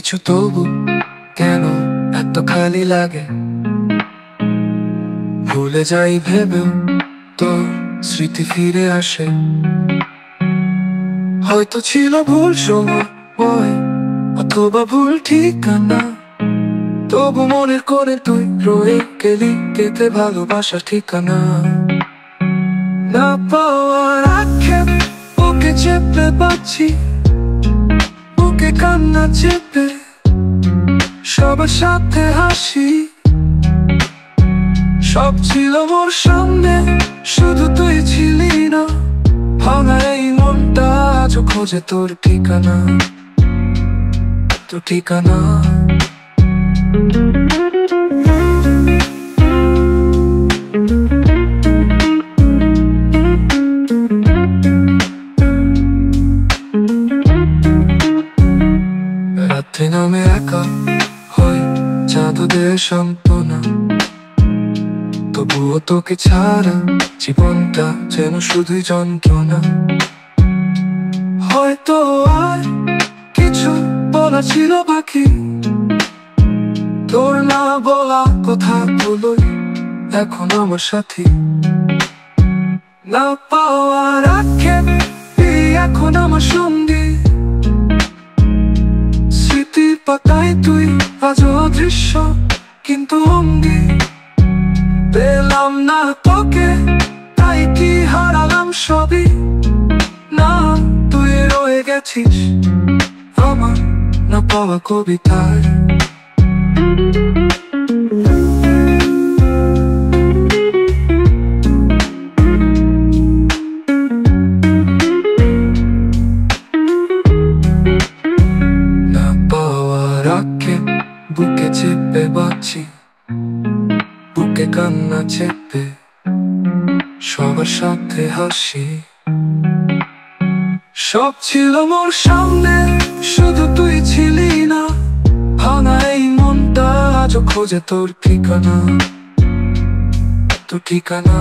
কিছু তবু কেন এত খালি লাগে, ভুলে যাই ভেবেও তো স্মৃতি ফিরে আসে। হয়তো ছিল ভুল সময় অথবা ভুল ঠিকানা, তবু মনের করে তুই রয়ে গেলি পেতে ভালোবাসার ঠিকানা। না পাওয়ার আক্ষেপ ওকে চেপে বাঁচি, বুকে কান্না চেপে সবার সাথে হাসি। সব ছিল মোর সামনে, শুধু তুই ছিলি না। ভাঙা এই মনটা আজও খোঁজে তোর ঠিকানা, তোর ঠিকানা। রাতে নামে একা হয় চাঁদদের সান্ত্বনা, তবুও তোকে ছাড়া জীবনটা যেন শুধুই যন্ত্রণা। হয়তো আর কিছু বলা ছিল বাকি, তোর না বলা কথাগুলোই এখন আমার সাথী। না পাওয়ার আক্ষেপ এখন আমার সঙ্গী, স্মৃতির পাতায় তুই আজও অদৃশ্য কিন্তু অঙ্গী। পেলাম না তোকে তাই কি হারালাম সবই, না তুই রয়ে গেছিস আমার না পাওয়া কবিতায়। না পাওয়ার আক্ষেপ বুকে চেপে বাঁচি, বুকে কান্না চেপে সবার সাথে হাসি। সব ছিল মোর সামনে, শুধু তুই ছিলি না। ভাঙা এই মনটা আজও খোঁজে তোর ঠিকানা, তোর ঠিকানা।